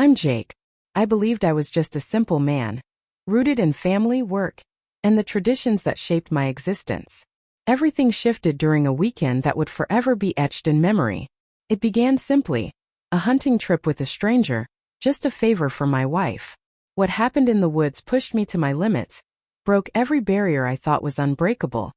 I'm Jake. I believed I was just a simple man, rooted in family, work, and the traditions that shaped my existence. Everything shifted during a weekend that would forever be etched in memory. It began simply, a hunting trip with a stranger, just a favor for my wife. What happened in the woods pushed me to my limits, broke every barrier I thought was unbreakable,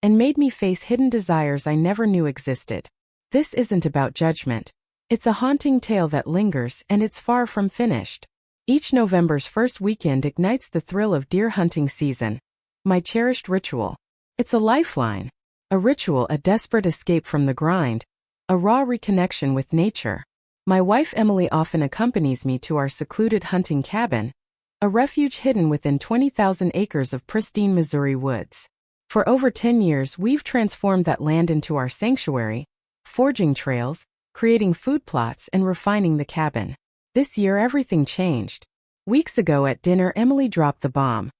and made me face hidden desires I never knew existed. This isn't about judgment. It's a haunting tale that lingers, and it's far from finished. Each November's first weekend ignites the thrill of deer hunting season. My cherished ritual. It's a lifeline. A ritual, a desperate escape from the grind, a raw reconnection with nature. My wife Emily often accompanies me to our secluded hunting cabin, a refuge hidden within 20,000 acres of pristine Missouri woods. For over 10 years, we've transformed that land into our sanctuary, forging trails, creating food plots, and refining the cabin. This year, everything changed. Weeks ago at dinner, Emily dropped the bomb.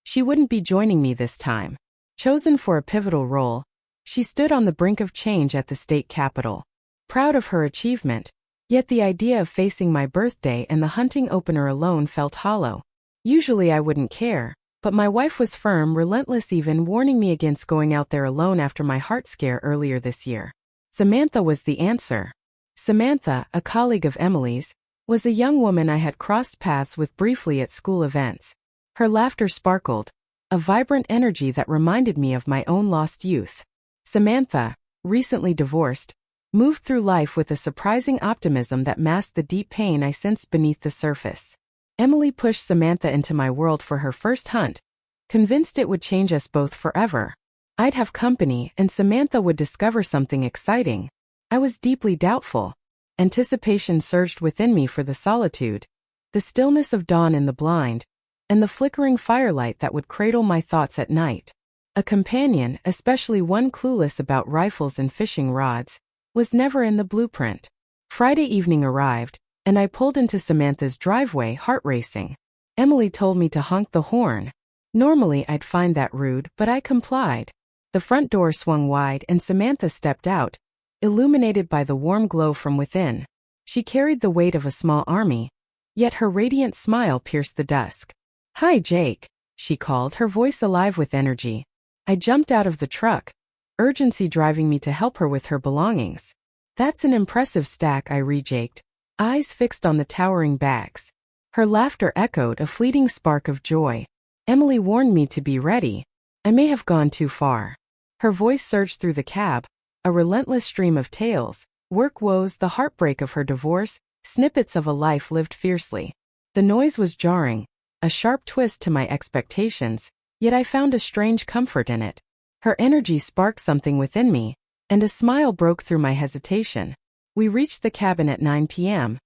She wouldn't be joining me this time. Chosen for a pivotal role, she stood on the brink of change at the state capitol. Proud of her achievement, yet the idea of facing my birthday and the hunting opener alone felt hollow. Usually I wouldn't care, but my wife was firm, relentless, even warning me against going out there alone after my heart scare earlier this year. Samantha was the answer. Samantha, a colleague of Emily's, was a young woman I had crossed paths with briefly at school events. Her laughter sparkled, a vibrant energy that reminded me of my own lost youth. Samantha, recently divorced, moved through life with a surprising optimism that masked the deep pain I sensed beneath the surface. Emily pushed Samantha into my world for her first hunt, convinced it would change us both forever. I'd have company, and Samantha would discover something exciting. I was deeply doubtful. Anticipation surged within me for the solitude, the stillness of dawn in the blind, and the flickering firelight that would cradle my thoughts at night. A companion, especially one clueless about rifles and fishing rods, was never in the blueprint. Friday evening arrived, and I pulled into Samantha's driveway, heart racing. Emily told me to honk the horn. Normally I'd find that rude, but I complied. The front door swung wide and Samantha stepped out, illuminated by the warm glow from within. She carried the weight of a small army, yet her radiant smile pierced the dusk. "Hi, Jake," she called, her voice alive with energy. I jumped out of the truck, urgency driving me to help her with her belongings. "That's an impressive stack," I rejaked, eyes fixed on the towering bags. Her laughter echoed, a fleeting spark of joy. "Emily warned me to be ready. I may have gone too far." Her voice surged through the cab, a relentless stream of tales, work woes, the heartbreak of her divorce, snippets of a life lived fiercely. The noise was jarring, a sharp twist to my expectations, yet I found a strange comfort in it. Her energy sparked something within me, and a smile broke through my hesitation. We reached the cabin at 9 p.m.,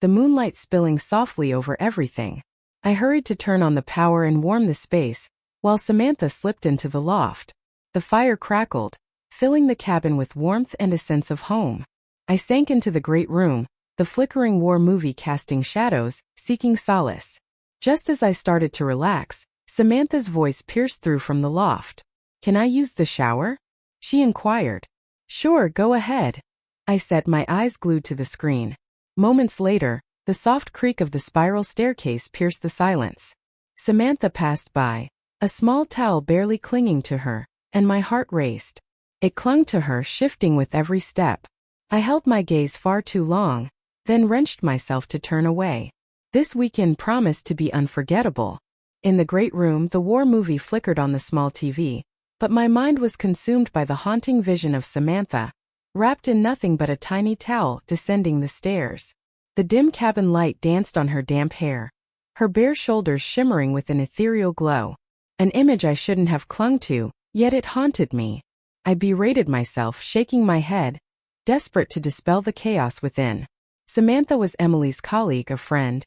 the moonlight spilling softly over everything. I hurried to turn on the power and warm the space, while Samantha slipped into the loft. The fire crackled, filling the cabin with warmth and a sense of home. I sank into the great room, the flickering war movie casting shadows, seeking solace. Just as I started to relax, Samantha's voice pierced through from the loft. "Can I use the shower?" she inquired. "Sure, go ahead," I said, my eyes glued to the screen. Moments later, the soft creak of the spiral staircase pierced the silence. Samantha passed by, a small towel barely clinging to her, and my heart raced. It clung to her, shifting with every step. I held my gaze far too long, then wrenched myself to turn away. This weekend promised to be unforgettable. In the great room, the war movie flickered on the small TV, but my mind was consumed by the haunting vision of Samantha, wrapped in nothing but a tiny towel, descending the stairs. The dim cabin light danced on her damp hair, her bare shoulders shimmering with an ethereal glow. An image I shouldn't have clung to, yet it haunted me. I berated myself, shaking my head, desperate to dispel the chaos within. Samantha was Emily's colleague, a friend,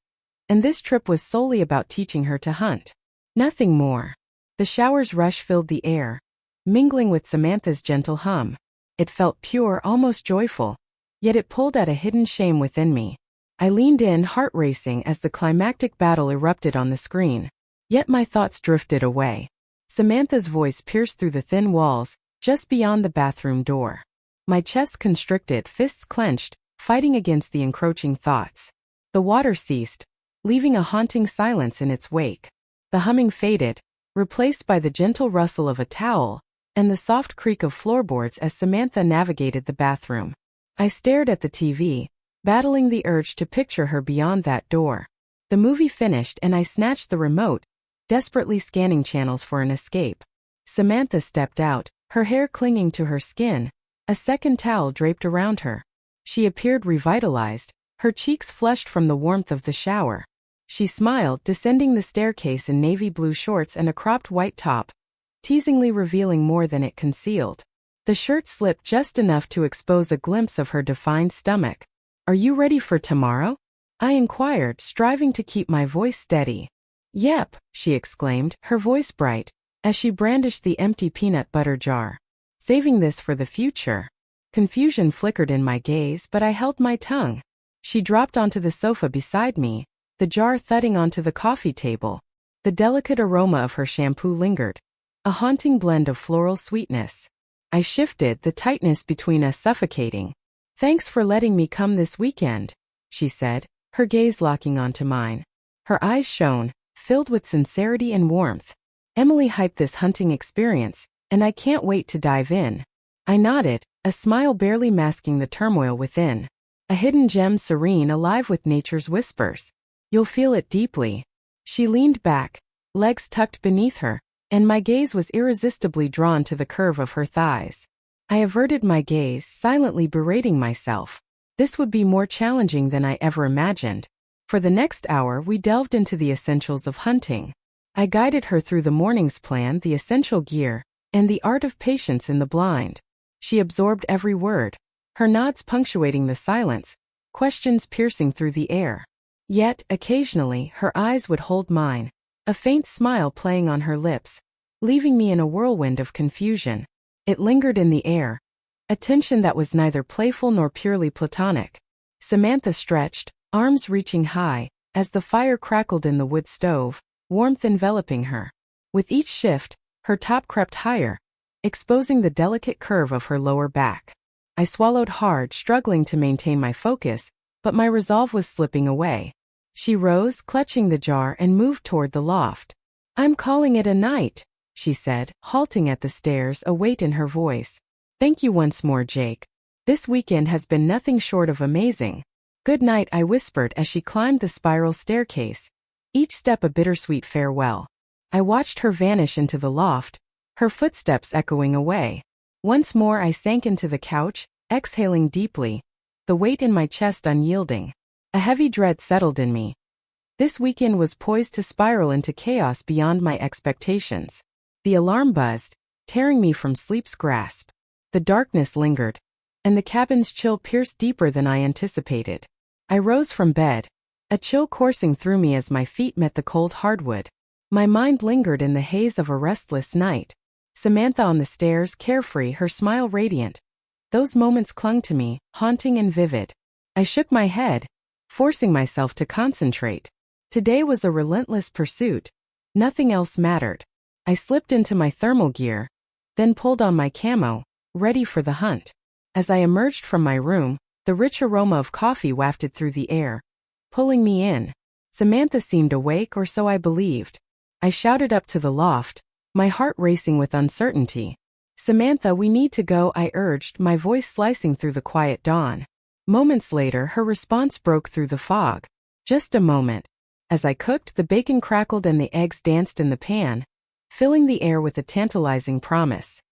and this trip was solely about teaching her to hunt. Nothing more. The shower's rush filled the air, mingling with Samantha's gentle hum. It felt pure, almost joyful, yet it pulled at a hidden shame within me. I leaned in, heart racing, as the climactic battle erupted on the screen. Yet my thoughts drifted away. Samantha's voice pierced through the thin walls, just beyond the bathroom door. My chest constricted, fists clenched, fighting against the encroaching thoughts. The water ceased, leaving a haunting silence in its wake. The humming faded, replaced by the gentle rustle of a towel and the soft creak of floorboards as Samantha navigated the bathroom. I stared at the TV, battling the urge to picture her beyond that door. The movie finished and I snatched the remote, desperately scanning channels for an escape. Samantha stepped out, her hair clinging to her skin, a second towel draped around her. She appeared revitalized, her cheeks flushed from the warmth of the shower. She smiled, descending the staircase in navy blue shorts and a cropped white top, teasingly revealing more than it concealed. The shirt slipped just enough to expose a glimpse of her defined stomach. "Are you ready for tomorrow?" I inquired, striving to keep my voice steady. "Yep," she exclaimed, her voice bright, as she brandished the empty peanut butter jar. "Saving this for the future." Confusion flickered in my gaze, but I held my tongue. She dropped onto the sofa beside me, the jar thudding onto the coffee table. The delicate aroma of her shampoo lingered, a haunting blend of floral sweetness. I shifted, the tightness between us suffocating. "Thanks for letting me come this weekend," she said, her gaze locking onto mine. Her eyes shone, filled with sincerity and warmth. "Emily hyped this hunting experience, and I can't wait to dive in." I nodded, a smile barely masking the turmoil within. A hidden gem serene, alive with nature's whispers. "You'll feel it deeply." She leaned back, legs tucked beneath her, and my gaze was irresistibly drawn to the curve of her thighs. I averted my gaze, silently berating myself. This would be more challenging than I ever imagined. For the next hour, we delved into the essentials of hunting. I guided her through the morning's plan, the essential gear, and the art of patience in the blind. She absorbed every word, her nods punctuating the silence, questions piercing through the air. Yet, occasionally, her eyes would hold mine, a faint smile playing on her lips, leaving me in a whirlwind of confusion. It lingered in the air, a tension that was neither playful nor purely platonic. Samantha stretched, arms reaching high, as the fire crackled in the wood stove, warmth enveloping her. With each shift, her top crept higher, exposing the delicate curve of her lower back. I swallowed hard, struggling to maintain my focus, but my resolve was slipping away. She rose, clutching the jar, and moved toward the loft. "I'm calling it a night," she said, halting at the stairs, a weight in her voice. "Thank you once more, Jake. This weekend has been nothing short of amazing." "Good night," I whispered as she climbed the spiral staircase, each step a bittersweet farewell. I watched her vanish into the loft, her footsteps echoing away. Once more I sank into the couch, exhaling deeply, the weight in my chest unyielding. A heavy dread settled in me. This weekend was poised to spiral into chaos beyond my expectations. The alarm buzzed, tearing me from sleep's grasp. The darkness lingered, and the cabin's chill pierced deeper than I anticipated. I rose from bed, a chill coursing through me as my feet met the cold hardwood. My mind lingered in the haze of a restless night. Samantha on the stairs, carefree, her smile radiant. Those moments clung to me, haunting and vivid. I shook my head, forcing myself to concentrate. Today was a relentless pursuit. Nothing else mattered. I slipped into my thermal gear, then pulled on my camo, ready for the hunt. As I emerged from my room, the rich aroma of coffee wafted through the air, pulling me in. Samantha seemed awake, or so I believed. I shouted up to the loft, my heart racing with uncertainty. "Samantha, we need to go," I urged, my voice slicing through the quiet dawn. Moments later, her response broke through the fog. "Just a moment." As I cooked, the bacon crackled and the eggs danced in the pan, filling the air with a tantalizing promise.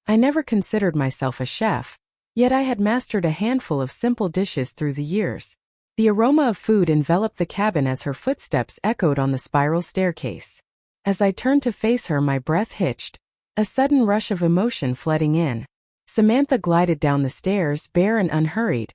I never considered myself a chef, yet I had mastered a handful of simple dishes through the years. The aroma of food enveloped the cabin as her footsteps echoed on the spiral staircase. As I turned to face her, my breath hitched, a sudden rush of emotion flooding in. Samantha glided down the stairs, bare and unhurried,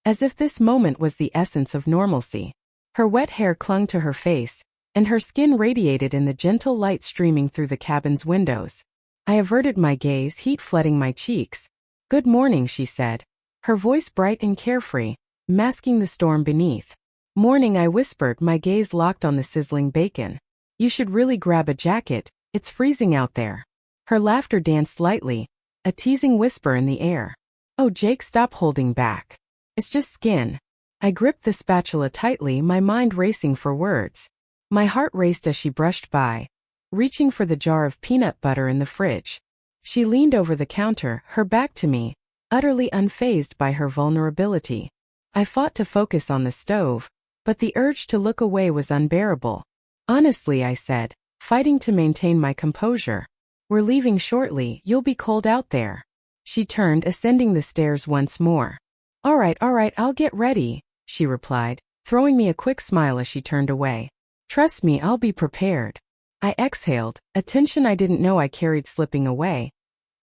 as if this moment was the essence of normalcy. Her wet hair clung to her face, and her skin radiated in the gentle light streaming through the cabin's windows. I averted my gaze, heat flooding my cheeks. "Good morning," she said, her voice bright and carefree, masking the storm beneath. "Morning," I whispered, my gaze locked on the sizzling bacon. "You should really grab a jacket, it's freezing out there." Her laughter danced lightly, a teasing whisper in the air. "Oh, Jake, stop holding back. It's just skin." I gripped the spatula tightly, my mind racing for words. My heart raced as she brushed by, reaching for the jar of peanut butter in the fridge. She leaned over the counter, her back to me, utterly unfazed by her vulnerability. I fought to focus on the stove, but the urge to look away was unbearable. Honestly, I said, fighting to maintain my composure. We're leaving shortly, you'll be cold out there. She turned, ascending the stairs once more. All right, I'll get ready, she replied, throwing me a quick smile as she turned away. Trust me, I'll be prepared. I exhaled, a tension I didn't know I carried slipping away.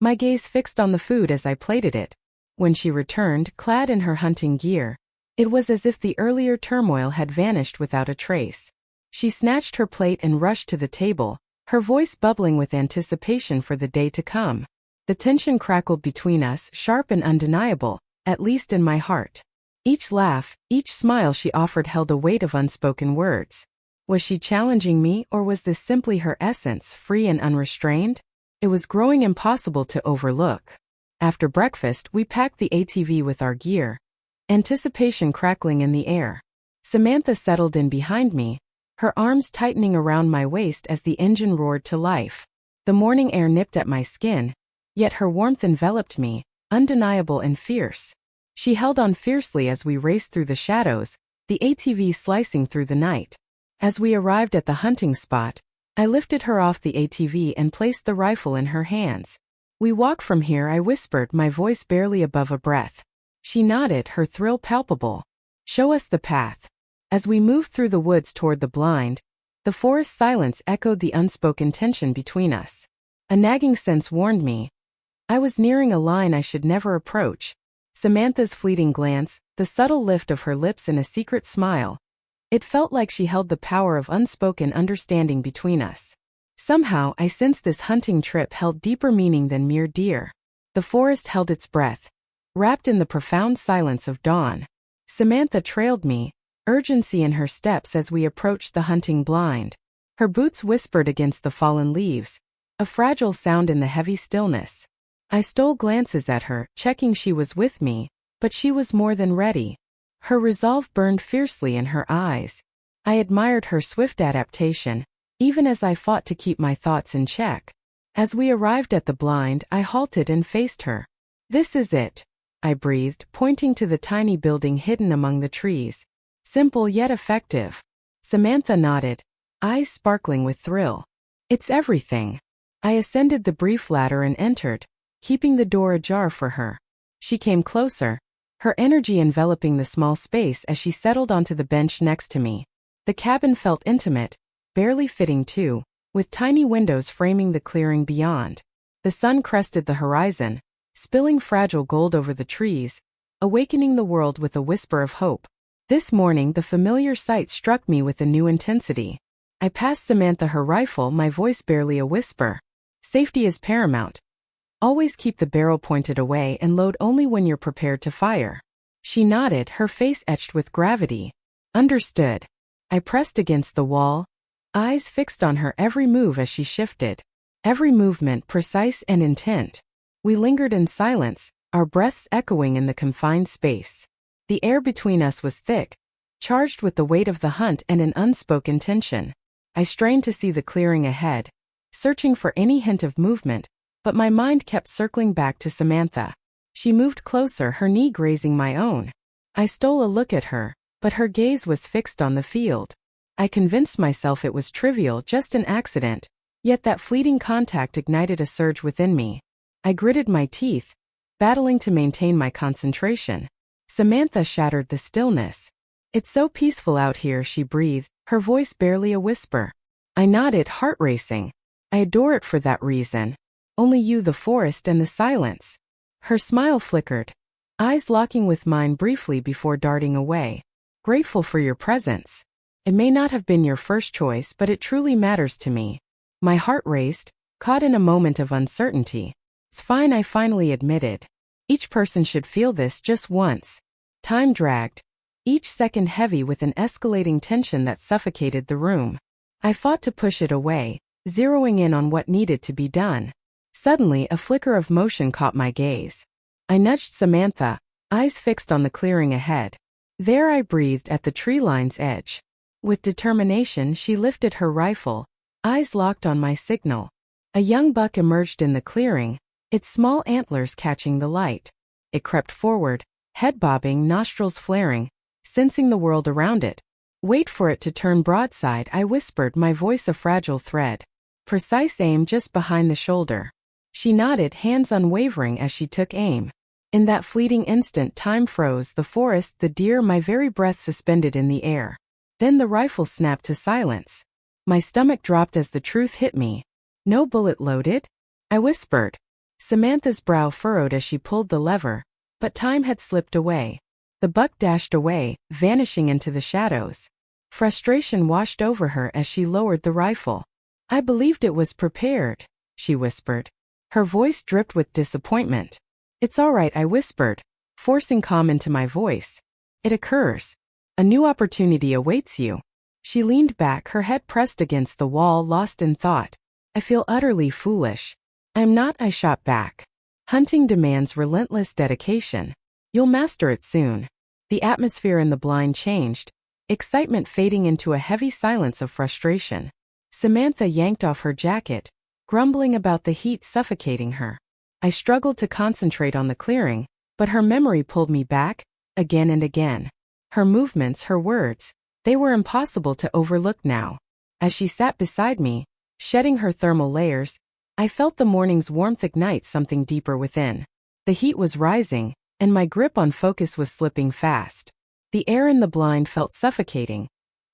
My gaze fixed on the food as I plated it. When she returned, clad in her hunting gear, it was as if the earlier turmoil had vanished without a trace. She snatched her plate and rushed to the table, her voice bubbling with anticipation for the day to come. The tension crackled between us, sharp and undeniable, at least in my heart. Each laugh, each smile she offered held a weight of unspoken words. Was she challenging me, or was this simply her essence, free and unrestrained? It was growing impossible to overlook. After breakfast, we packed the ATV with our gear, anticipation crackling in the air. Samantha settled in behind me, her arms tightening around my waist as the engine roared to life. The morning air nipped at my skin, yet her warmth enveloped me, undeniable and fierce. She held on fiercely as we raced through the shadows, the ATV slicing through the night. As we arrived at the hunting spot, I lifted her off the ATV and placed the rifle in her hands. We walk from here, I whispered, my voice barely above a breath. She nodded, her thrill palpable. Show us the path. As we moved through the woods toward the blind, the forest silence echoed the unspoken tension between us. A nagging sense warned me. I was nearing a line I should never approach. Samantha's fleeting glance, the subtle lift of her lips and a secret smile. It felt like she held the power of unspoken understanding between us. Somehow, I sensed this hunting trip held deeper meaning than mere deer. The forest held its breath, wrapped in the profound silence of dawn. Samantha trailed me, urgency in her steps as we approached the hunting blind. Her boots whispered against the fallen leaves, a fragile sound in the heavy stillness. I stole glances at her, checking she was with me, but she was more than ready. Her resolve burned fiercely in her eyes. I admired her swift adaptation, even as I fought to keep my thoughts in check. As we arrived at the blind, I halted and faced her. This is it, I breathed, pointing to the tiny building hidden among the trees. Simple yet effective. Samantha nodded, eyes sparkling with thrill. It's everything. I ascended the brief ladder and entered, keeping the door ajar for her. She came closer, her energy enveloping the small space as she settled onto the bench next to me. The cabin felt intimate, barely fitting too, with tiny windows framing the clearing beyond. The sun crested the horizon, spilling fragile gold over the trees, awakening the world with a whisper of hope. This morning the familiar sight struck me with a new intensity. I passed Samantha her rifle, my voice barely a whisper. Safety is paramount. Always keep the barrel pointed away and load only when you're prepared to fire. She nodded, her face etched with gravity. Understood. I pressed against the wall, eyes fixed on her every move as she shifted. Every movement precise and intent. We lingered in silence, our breaths echoing in the confined space. The air between us was thick, charged with the weight of the hunt and an unspoken tension. I strained to see the clearing ahead, searching for any hint of movement, but my mind kept circling back to Samantha. She moved closer, her knee grazing my own. I stole a look at her, but her gaze was fixed on the field. I convinced myself it was trivial, just an accident, yet that fleeting contact ignited a surge within me. I gritted my teeth, battling to maintain my concentration. Samantha shattered the stillness. It's so peaceful out here, she breathed, her voice barely a whisper. I nodded, heart racing. I adore it for that reason. Only you, the forest and the silence. Her smile flickered, eyes locking with mine briefly before darting away. Grateful for your presence. It may not have been your first choice, but it truly matters to me. My heart raced, caught in a moment of uncertainty. It's fine, I finally admitted. Each person should feel this just once. Time dragged, each second heavy with an escalating tension that suffocated the room. I fought to push it away, zeroing in on what needed to be done. Suddenly, a flicker of motion caught my gaze. I nudged Samantha, eyes fixed on the clearing ahead. There I breathed at the tree line's edge. With determination, she lifted her rifle, eyes locked on my signal. A young buck emerged in the clearing, its small antlers catching the light. It crept forward, head bobbing, nostrils flaring, sensing the world around it. Wait for it to turn broadside, I whispered, my voice a fragile thread. Precise aim just behind the shoulder. She nodded, hands unwavering as she took aim. In that fleeting instant, time froze, the forest, the deer, my very breath suspended in the air. Then the rifle snapped to silence. My stomach dropped as the truth hit me. No bullet loaded? I whispered. Samantha's brow furrowed as she pulled the lever, but time had slipped away. The buck dashed away, vanishing into the shadows. Frustration washed over her as she lowered the rifle. I believed it was prepared, she whispered. Her voice dripped with disappointment. It's all right, I whispered, forcing calm into my voice. It occurs. A new opportunity awaits you. She leaned back, her head pressed against the wall, lost in thought. I feel utterly foolish. I'm not, I shot back. Hunting demands relentless dedication. You'll master it soon. The atmosphere in the blind changed, excitement fading into a heavy silence of frustration. Samantha yanked off her jacket, grumbling about the heat suffocating her. I struggled to concentrate on the clearing, but her memory pulled me back, again and again. Her movements, her words, they were impossible to overlook now. As she sat beside me, shedding her thermal layers, I felt the morning's warmth ignite something deeper within. The heat was rising, and my grip on focus was slipping fast. The air in the blind felt suffocating,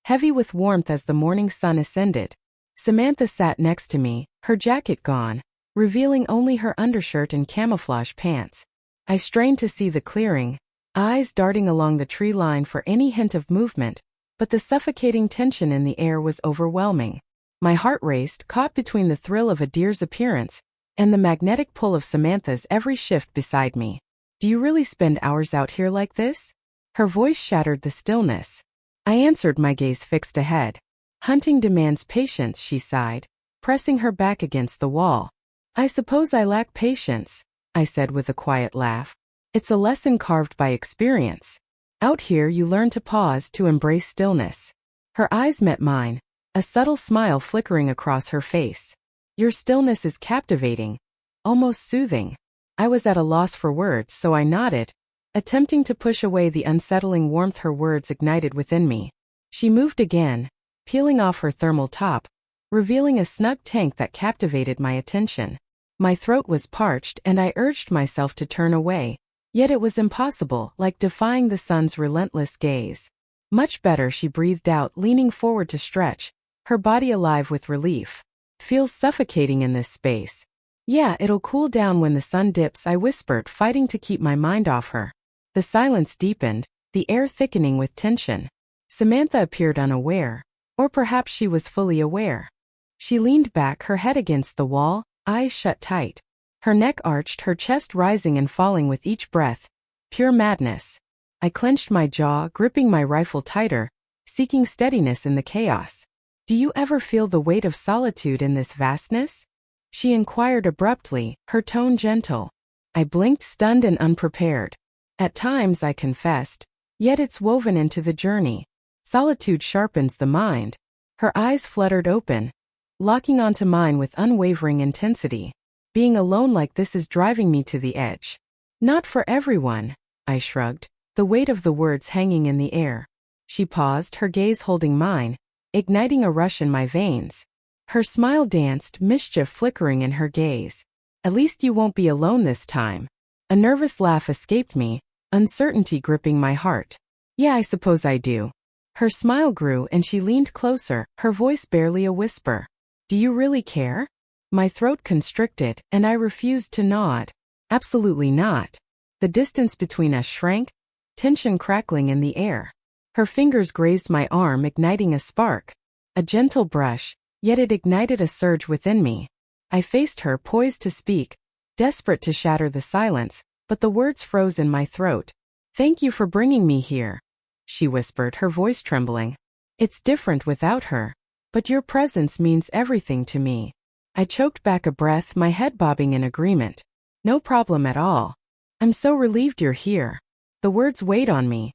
heavy with warmth as the morning sun ascended. Samantha sat next to me, her jacket gone, revealing only her undershirt and camouflage pants. I strained to see the clearing, eyes darting along the tree line for any hint of movement, but the suffocating tension in the air was overwhelming. My heart raced, caught between the thrill of a deer's appearance and the magnetic pull of Samantha's every shift beside me. Do you really spend hours out here like this? Her voice shattered the stillness. I answered, my gaze fixed ahead. Hunting demands patience, she sighed, pressing her back against the wall. I suppose I lack patience, I said with a quiet laugh. It's a lesson carved by experience. Out here you learn to pause, to embrace stillness. Her eyes met mine, a subtle smile flickering across her face. Your stillness is captivating, almost soothing. I was at a loss for words, so I nodded, attempting to push away the unsettling warmth her words ignited within me. She moved again, peeling off her thermal top, revealing a snug tank that captivated my attention. My throat was parched and I urged myself to turn away, yet it was impossible, like defying the sun's relentless gaze. Much better, she breathed out, leaning forward to stretch, her body alive with relief. Feels suffocating in this space. Yeah, it'll cool down when the sun dips, I whispered, fighting to keep my mind off her. The silence deepened, the air thickening with tension. Samantha appeared unaware, or perhaps she was fully aware. She leaned back, her head against the wall, eyes shut tight. Her neck arched, her chest rising and falling with each breath. Pure madness. I clenched my jaw, gripping my rifle tighter, seeking steadiness in the chaos. Do you ever feel the weight of solitude in this vastness? She inquired abruptly, her tone gentle. I blinked, stunned and unprepared. At times, I confessed, yet it's woven into the journey. Solitude sharpens the mind. Her eyes fluttered open, locking onto mine with unwavering intensity. Being alone like this is driving me to the edge. Not for everyone, I shrugged, the weight of the words hanging in the air. She paused, her gaze holding mine, igniting a rush in my veins. Her smile danced, mischief flickering in her gaze. At least you won't be alone this time. A nervous laugh escaped me, uncertainty gripping my heart. Yeah, I suppose I do. Her smile grew and she leaned closer, her voice barely a whisper. Do you really care? My throat constricted, and I refused to nod. Absolutely not. The distance between us shrank, tension crackling in the air. Her fingers grazed my arm, igniting a spark. A gentle brush, yet it ignited a surge within me. I faced her, poised to speak, desperate to shatter the silence, but the words froze in my throat. Thank you for bringing me here, she whispered, her voice trembling. It's different without her, but your presence means everything to me. I choked back a breath, my head bobbing in agreement. No problem at all. I'm so relieved you're here. The words weighed on me,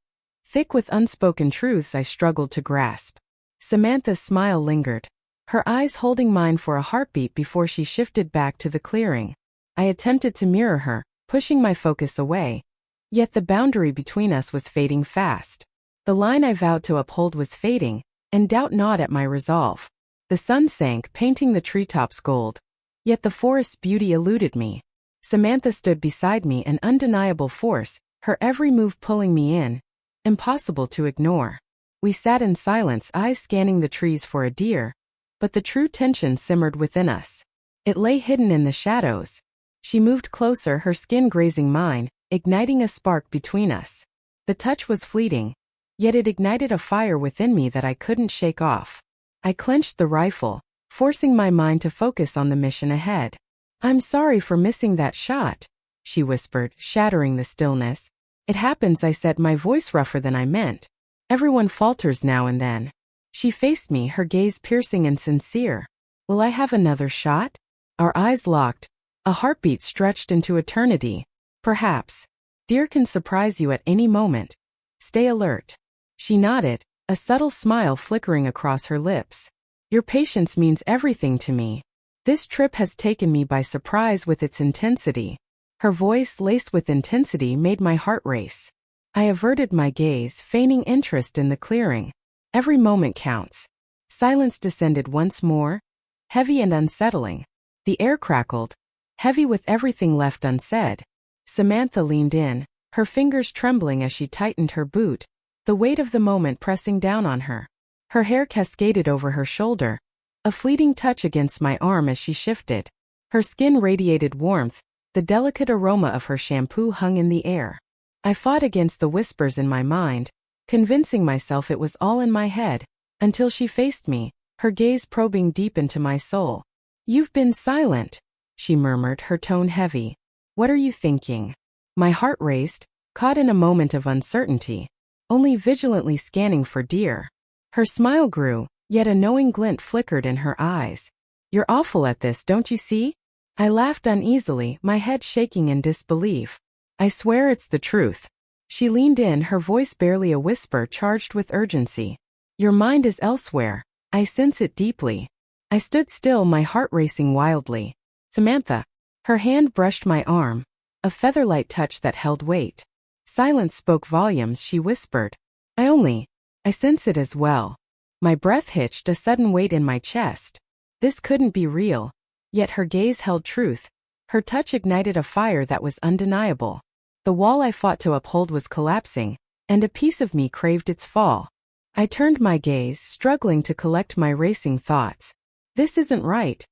thick with unspoken truths I struggled to grasp. Samantha's smile lingered, her eyes holding mine for a heartbeat before she shifted back to the clearing. I attempted to mirror her, pushing my focus away. Yet the boundary between us was fading fast. The line I vowed to uphold was fading, and doubt gnawed at my resolve. The sun sank, painting the treetops gold. Yet the forest's beauty eluded me. Samantha stood beside me, an undeniable force, her every move pulling me in. Impossible to ignore. We sat in silence, eyes scanning the trees for a deer. But the true tension simmered within us. It lay hidden in the shadows. She moved closer, her skin grazing mine, igniting a spark between us. The touch was fleeting, yet it ignited a fire within me that I couldn't shake off. I clenched the rifle, forcing my mind to focus on the mission ahead. "I'm sorry for missing that shot," she whispered, shattering the stillness. "It happens," I said, my voice rougher than I meant. "Everyone falters now and then." She faced me, her gaze piercing and sincere. "Will I have another shot?" Our eyes locked, a heartbeat stretched into eternity. "Perhaps. Deer can surprise you at any moment. Stay alert." She nodded, a subtle smile flickering across her lips. "Your patience means everything to me. This trip has taken me by surprise with its intensity." Her voice, laced with intensity, made my heart race. I averted my gaze, feigning interest in the clearing. Every moment counts. Silence descended once more, heavy and unsettling. The air crackled, heavy with everything left unsaid. Samantha leaned in, her fingers trembling as she tightened her boot, the weight of the moment pressing down on her. Her hair cascaded over her shoulder, a fleeting touch against my arm as she shifted. Her skin radiated warmth, the delicate aroma of her shampoo hung in the air. I fought against the whispers in my mind, convincing myself it was all in my head, until she faced me, her gaze probing deep into my soul. "You've been silent," she murmured, her tone heavy. "What are you thinking?" My heart raced, caught in a moment of uncertainty, only vigilantly scanning for deer. Her smile grew, yet a knowing glint flickered in her eyes. "You're awful at this, don't you see?" I laughed uneasily, my head shaking in disbelief. "I swear it's the truth." She leaned in, her voice barely a whisper charged with urgency. "Your mind is elsewhere. I sense it deeply." I stood still, my heart racing wildly. "Samantha." Her hand brushed my arm, a featherlight touch that held weight. Silence spoke volumes, she whispered. I sense it as well." My breath hitched, a sudden weight in my chest. This couldn't be real. Yet her gaze held truth. Her touch ignited a fire that was undeniable. The wall I fought to uphold was collapsing, and a piece of me craved its fall. I turned my gaze, struggling to collect my racing thoughts. "This isn't right,"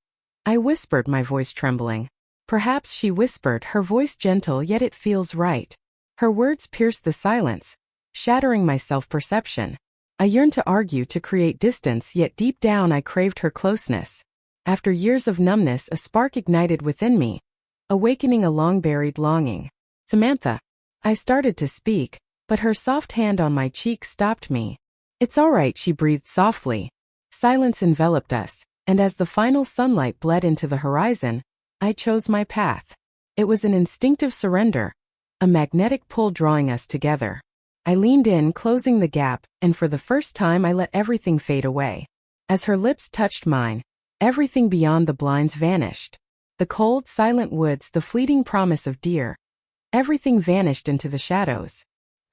I whispered, my voice trembling. "Perhaps," she whispered, her voice gentle, "yet it feels right." Her words pierced the silence, shattering my self-perception. I yearned to argue, to create distance, yet deep down I craved her closeness. After years of numbness, a spark ignited within me, awakening a long-buried longing. "Samantha." I started to speak, but her soft hand on my cheek stopped me. "It's all right," she breathed softly. Silence enveloped us, and as the final sunlight bled into the horizon, I chose my path. It was an instinctive surrender, a magnetic pull drawing us together. I leaned in, closing the gap, and for the first time I let everything fade away. As her lips touched mine, everything beyond the blinds vanished. The cold, silent woods, the fleeting promise of deer. Everything vanished into the shadows.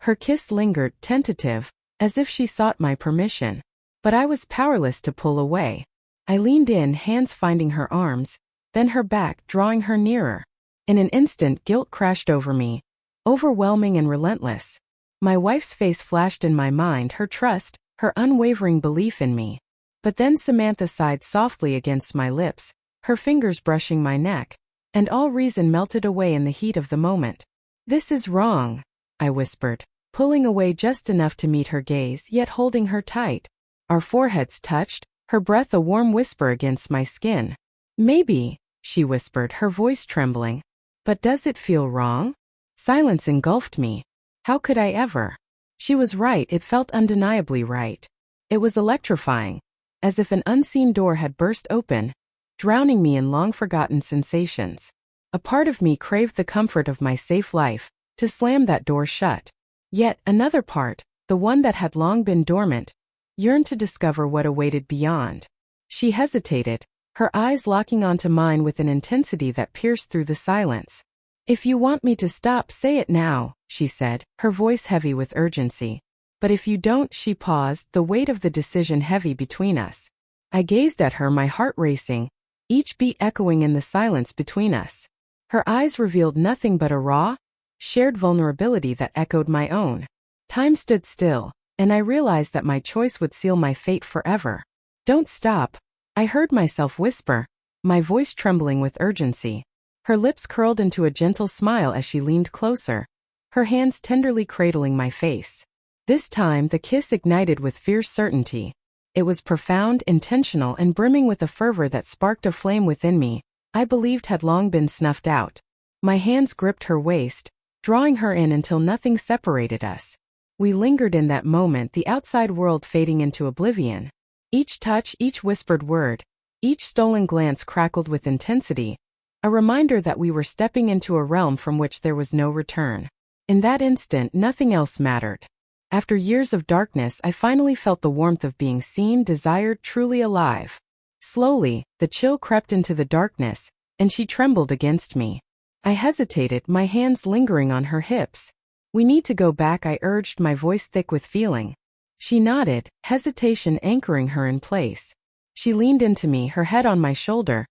Her kiss lingered, tentative, as if she sought my permission. But I was powerless to pull away. I leaned in, hands finding her arms, then her back, drawing her nearer. In an instant, guilt crashed over me, overwhelming and relentless. My wife's face flashed in my mind, her trust, her unwavering belief in me. But then Samantha sighed softly against my lips, her fingers brushing my neck, and all reason melted away in the heat of the moment. "This is wrong," I whispered, pulling away just enough to meet her gaze, yet holding her tight. Our foreheads touched, her breath a warm whisper against my skin. "Maybe," she whispered, her voice trembling. "But does it feel wrong?" Silence engulfed me. How could I ever? She was right, it felt undeniably right. It was electrifying, as if an unseen door had burst open, drowning me in long-forgotten sensations. A part of me craved the comfort of my safe life, to slam that door shut. Yet another part, the one that had long been dormant, yearned to discover what awaited beyond. She hesitated, her eyes locking onto mine with an intensity that pierced through the silence. "If you want me to stop, say it now," she said, her voice heavy with urgency. "But if you don't," she paused, the weight of the decision heavy between us. I gazed at her, my heart racing, each beat echoing in the silence between us. Her eyes revealed nothing but a raw, shared vulnerability that echoed my own. Time stood still, and I realized that my choice would seal my fate forever. "Don't stop," I heard myself whisper, my voice trembling with urgency. Her lips curled into a gentle smile as she leaned closer, her hands tenderly cradling my face. This time the kiss ignited with fierce certainty. It was profound, intentional, and brimming with a fervor that sparked a flame within me I believed had long been snuffed out. My hands gripped her waist, drawing her in until nothing separated us. We lingered in that moment, the outside world fading into oblivion. Each touch, each whispered word, each stolen glance crackled with intensity, a reminder that we were stepping into a realm from which there was no return. In that instant, nothing else mattered. After years of darkness, I finally felt the warmth of being seen, desired, truly alive. Slowly, the chill crept into the darkness, and she trembled against me. I hesitated, my hands lingering on her hips. "We need to go back," I urged, my voice thick with feeling. She nodded, hesitation anchoring her in place. She leaned into me, her head on my shoulder,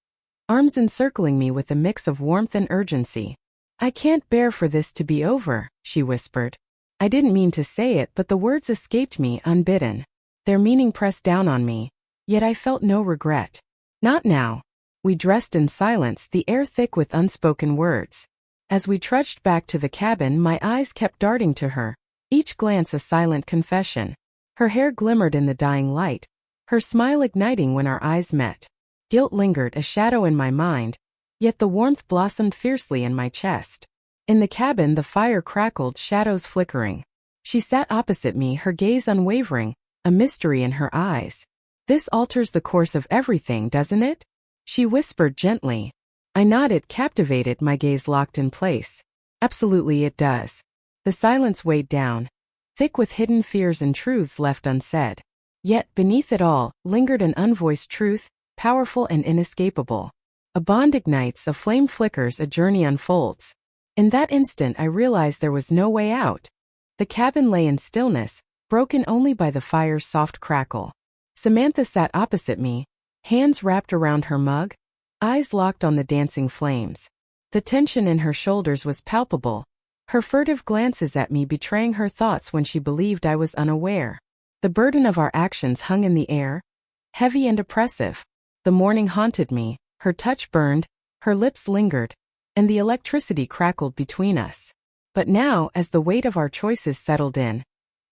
arms encircling me with a mix of warmth and urgency. "I can't bear for this to be over," she whispered. I didn't mean to say it, but the words escaped me unbidden. Their meaning pressed down on me, yet I felt no regret. "Not now." We dressed in silence, the air thick with unspoken words. As we trudged back to the cabin, my eyes kept darting to her, each glance a silent confession. Her hair glimmered in the dying light, her smile igniting when our eyes met. Guilt lingered, a shadow in my mind, yet the warmth blossomed fiercely in my chest. In the cabin, the fire crackled, shadows flickering. She sat opposite me, her gaze unwavering, a mystery in her eyes. "This alters the course of everything, doesn't it?" she whispered gently. I nodded, captivated, my gaze locked in place. "Absolutely it does." The silence weighed down, thick with hidden fears and truths left unsaid. Yet, beneath it all, lingered an unvoiced truth, powerful and inescapable. A bond ignites, a flame flickers, a journey unfolds. In that instant I realized there was no way out. The cabin lay in stillness, broken only by the fire's soft crackle. Samantha sat opposite me, hands wrapped around her mug, eyes locked on the dancing flames. The tension in her shoulders was palpable, her furtive glances at me betraying her thoughts when she believed I was unaware. The burden of our actions hung in the air, heavy and oppressive. The morning haunted me, her touch burned, her lips lingered, and the electricity crackled between us. But now, as the weight of our choices settled in,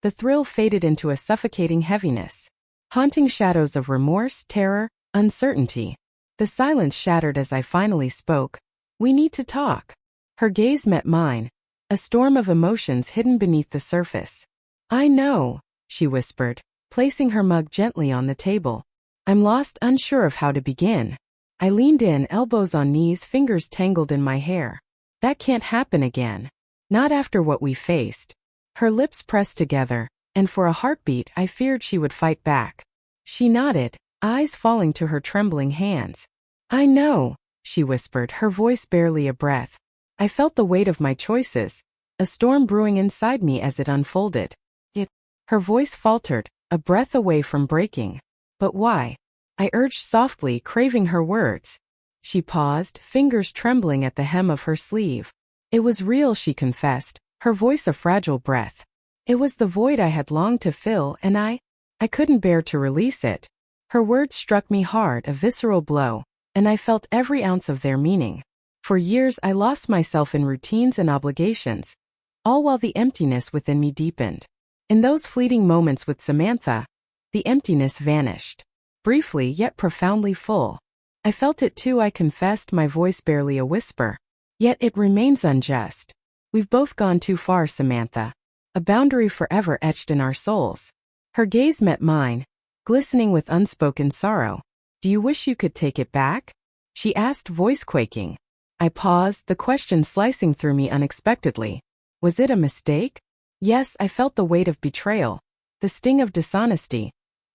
the thrill faded into a suffocating heaviness. Haunting shadows of remorse, terror, uncertainty. The silence shattered as I finally spoke. "We need to talk." Her gaze met mine, a storm of emotions hidden beneath the surface. "I know," she whispered, placing her mug gently on the table. "I'm lost, unsure of how to begin." I leaned in, elbows on knees, fingers tangled in my hair. "That can't happen again. Not after what we faced." Her lips pressed together, and for a heartbeat I feared she would fight back. She nodded, eyes falling to her trembling hands. "I know," she whispered, her voice barely a breath. I felt the weight of my choices, a storm brewing inside me as it unfolded. Her voice faltered, a breath away from breaking. "But why?" I urged softly, craving her words. She paused, fingers trembling at the hem of her sleeve. "It was real," she confessed, her voice a fragile breath. "It was the void I had longed to fill, and I couldn't bear to release it." Her words struck me hard, a visceral blow, and I felt every ounce of their meaning. For years I lost myself in routines and obligations, all while the emptiness within me deepened. In those fleeting moments with Samantha, the emptiness vanished. Briefly yet profoundly full. I felt it too, I confessed, my voice barely a whisper. "Yet it remains unjust. We've both gone too far, Samantha. A boundary forever etched in our souls." Her gaze met mine, glistening with unspoken sorrow. "Do you wish you could take it back?" she asked, voice quaking. I paused, the question slicing through me unexpectedly. Was it a mistake? Yes, I felt the weight of betrayal, the sting of dishonesty,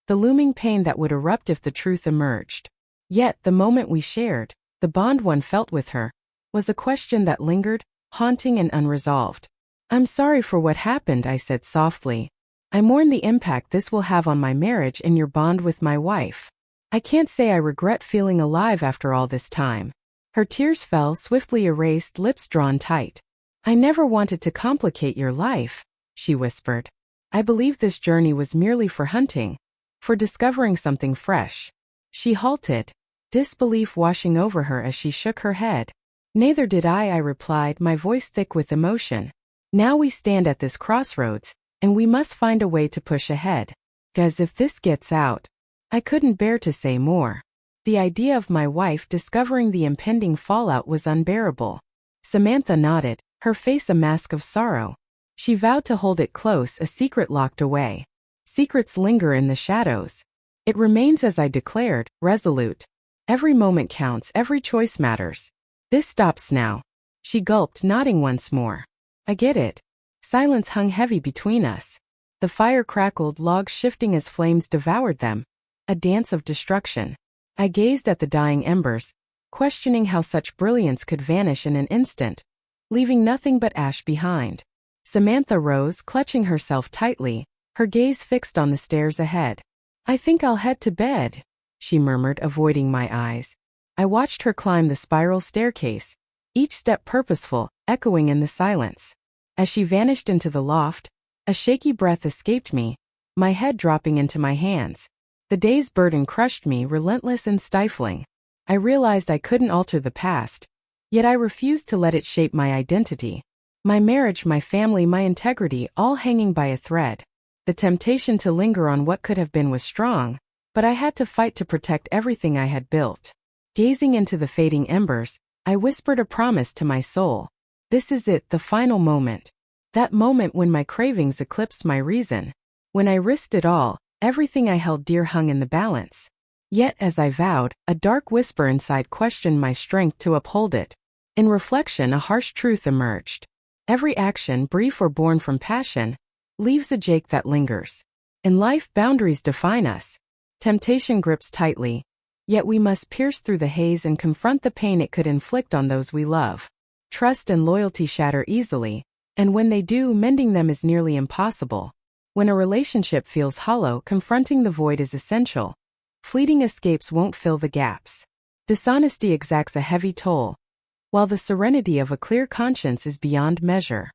the looming pain that would erupt if the truth emerged. Yet, the moment we shared, the bond one felt with her, was a question that lingered, haunting and unresolved. "I'm sorry for what happened," I said softly. "I mourn the impact this will have on my marriage and your bond with my wife. I can't say I regret feeling alive after all this time." Her tears fell, swiftly erased, lips drawn tight. "I never wanted to complicate your life," she whispered. "I believed this journey was merely for hunting, for discovering something fresh." She halted, disbelief washing over her as she shook her head. "Neither did I replied, my voice thick with emotion. "Now we stand at this crossroads, and we must find a way to push ahead. 'Cause if this gets out..." I couldn't bear to say more. The idea of my wife discovering the impending fallout was unbearable. Samantha nodded, her face a mask of sorrow. She vowed to hold it close, a secret locked away. Secrets linger in the shadows. "It remains as I declared, resolute. Every moment counts, every choice matters. This stops now." She gulped, nodding once more. "I get it." Silence hung heavy between us. The fire crackled, logs shifting as flames devoured them. A dance of destruction. I gazed at the dying embers, questioning how such brilliance could vanish in an instant, leaving nothing but ash behind. Samantha rose, clutching herself tightly, her gaze fixed on the stairs ahead. "I think I'll head to bed," she murmured, avoiding my eyes. I watched her climb the spiral staircase, each step purposeful, echoing in the silence. As she vanished into the loft, a shaky breath escaped me, my head dropping into my hands. The day's burden crushed me, relentless and stifling. I realized I couldn't alter the past, yet I refused to let it shape my identity. My marriage, my family, my integrity, all hanging by a thread. The temptation to linger on what could have been was strong, but I had to fight to protect everything I had built. Gazing into the fading embers, I whispered a promise to my soul. This is it, the final moment. That moment when my cravings eclipsed my reason. When I risked it all, everything I held dear hung in the balance. Yet, as I vowed, a dark whisper inside questioned my strength to uphold it. In reflection, a harsh truth emerged. Every action, brief or born from passion, leaves a jake that lingers. In life, boundaries define us. Temptation grips tightly, yet we must pierce through the haze and confront the pain it could inflict on those we love. Trust and loyalty shatter easily, and when they do, mending them is nearly impossible. When a relationship feels hollow, confronting the void is essential. Fleeting escapes won't fill the gaps. Dishonesty exacts a heavy toll, while the serenity of a clear conscience is beyond measure.